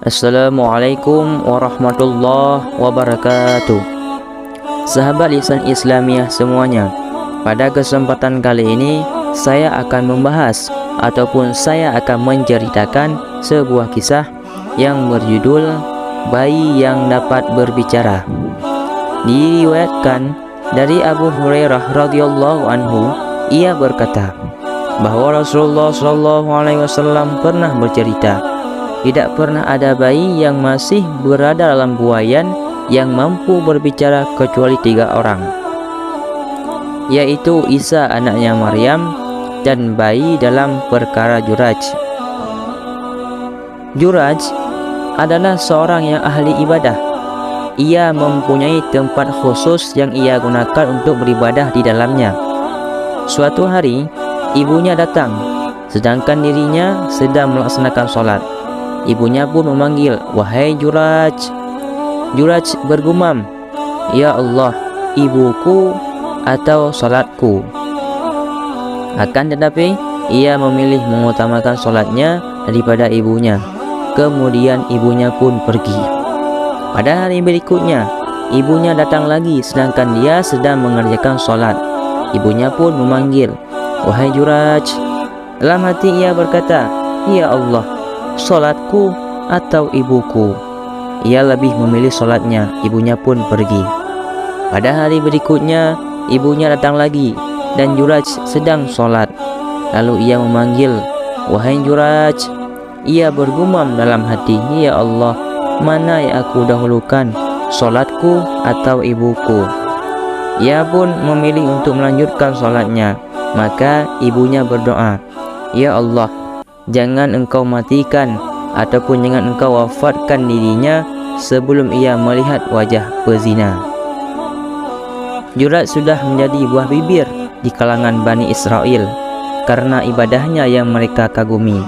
Assalamualaikum warahmatullahi wabarakatuh. Sahabat Lisan Islamiyah semuanya, pada kesempatan kali ini saya akan membahas ataupun saya akan menceritakan sebuah kisah yang berjudul Bayi yang Dapat Berbicara. Diriwayatkan dari Abu Hurairah radhiyallahu anhu, ia berkata bahwa Rasulullah SAW pernah bercerita, tidak pernah ada bayi yang masih berada dalam buayan yang mampu berbicara kecuali 3 orang, yaitu Isa anaknya Maryam dan bayi dalam perkara Juraj. Juraj adalah seorang yang ahli ibadah. Ia mempunyai tempat khusus yang ia gunakan untuk beribadah di dalamnya. Suatu hari, ibunya datang, sedangkan dirinya sedang melaksanakan sholat. Ibunya pun memanggil, "Wahai Juraj." Juraj bergumam, "Ya Allah, ibuku atau salatku?" Akan tetapi, ia memilih mengutamakan salatnya daripada ibunya. Kemudian ibunya pun pergi. Pada hari berikutnya, ibunya datang lagi sedangkan dia sedang mengerjakan salat. Ibunya pun memanggil, "Wahai Juraj." Dalam hati ia berkata, "Ya Allah, solatku atau ibuku?" Ia lebih memilih solatnya. Ibunya pun pergi. Pada hari berikutnya, ibunya datang lagi dan Juraj sedang solat. Lalu ia memanggil, "Wahai Juraj." Ia bergumam dalam hati, "Ya Allah, mana yang aku dahulukan, solatku atau ibuku?" Ia pun memilih untuk melanjutkan solatnya. Maka ibunya berdoa, "Ya Allah, jangan engkau matikan ataupun jangan engkau wafatkan dirinya sebelum ia melihat wajah pezina." Juraj sudah menjadi buah bibir di kalangan Bani Israel karena ibadahnya yang mereka kagumi.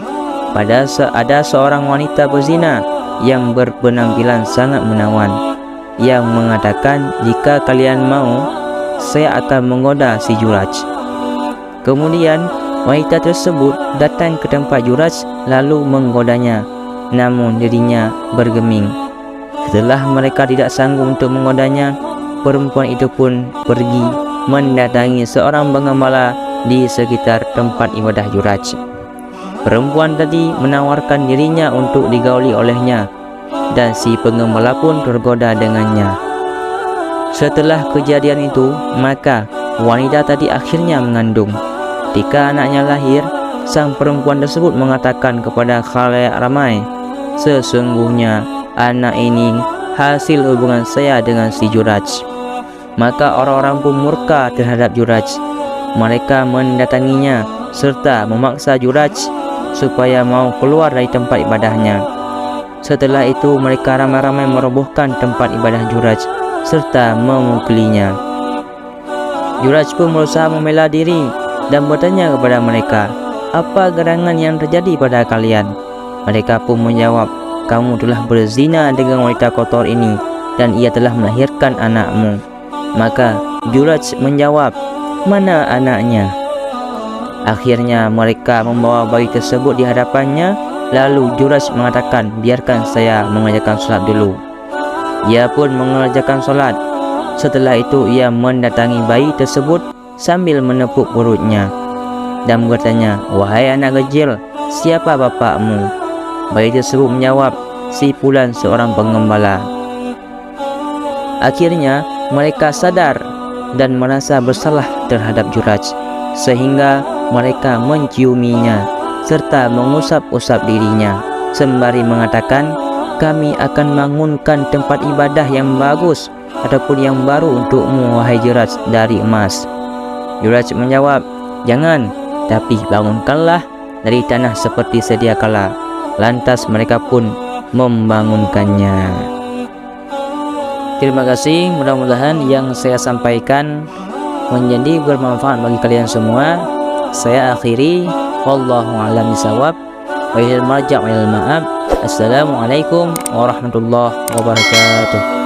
Ada seorang wanita berzina yang berpenampilan sangat menawan, yang mengatakan, "Jika kalian mau, saya akan menggoda si Juraj." Kemudian wanita tersebut datang ke tempat Juraj lalu menggodanya, namun dirinya bergeming. Setelah mereka tidak sanggup untuk menggodanya, perempuan itu pun pergi mendatangi seorang pengembala di sekitar tempat ibadah Juraj. Perempuan tadi menawarkan dirinya untuk digauli olehnya, dan si pengembala pun tergoda dengannya. Setelah kejadian itu, maka wanita tadi akhirnya mengandung. Ketika anaknya lahir, sang perempuan tersebut mengatakan kepada khalayak ramai, "Sesungguhnya anak ini hasil hubungan saya dengan si Juraj." Maka orang-orang pun murka terhadap Juraj. Mereka mendatanginya serta memaksa Juraj supaya mau keluar dari tempat ibadahnya. Setelah itu mereka ramai-ramai merobohkan tempat ibadah Juraj serta memukulinya. Juraj pun berusaha membela diri dan bertanya kepada mereka, "Apa gerangan yang terjadi pada kalian?" Mereka pun menjawab, "Kamu telah berzina dengan wanita kotor ini dan ia telah melahirkan anakmu." Maka Juraj menjawab, "Mana anaknya?" Akhirnya mereka membawa bayi tersebut di hadapannya. Lalu Juraj mengatakan, "Biarkan saya mengerjakan solat dulu." Ia pun mengerjakan solat. Setelah itu ia mendatangi bayi tersebut sambil menepuk perutnya dan bertanya, "Wahai anak kecil, siapa bapakmu?" Bayi tersebut menjawab, "Si fulan, seorang pengembala." Akhirnya mereka sadar dan merasa bersalah terhadap Juraj, sehingga mereka menciuminya serta mengusap-usap dirinya sembari mengatakan, "Kami akan bangunkan tempat ibadah yang bagus ataupun yang baru untukmu, wahai Juraj, dari emas." Juraj menjawab, "Jangan, tapi bangunkanlah dari tanah seperti sedia kala." Lantas mereka pun membangunkannya. Terima kasih, mudah-mudahan yang saya sampaikan menjadi bermanfaat bagi kalian semua. Saya akhiri, wallahu a'lam bishawab, wa ilal marja' wa ilal ma'ab. Assalamualaikum warahmatullahi wabarakatuh.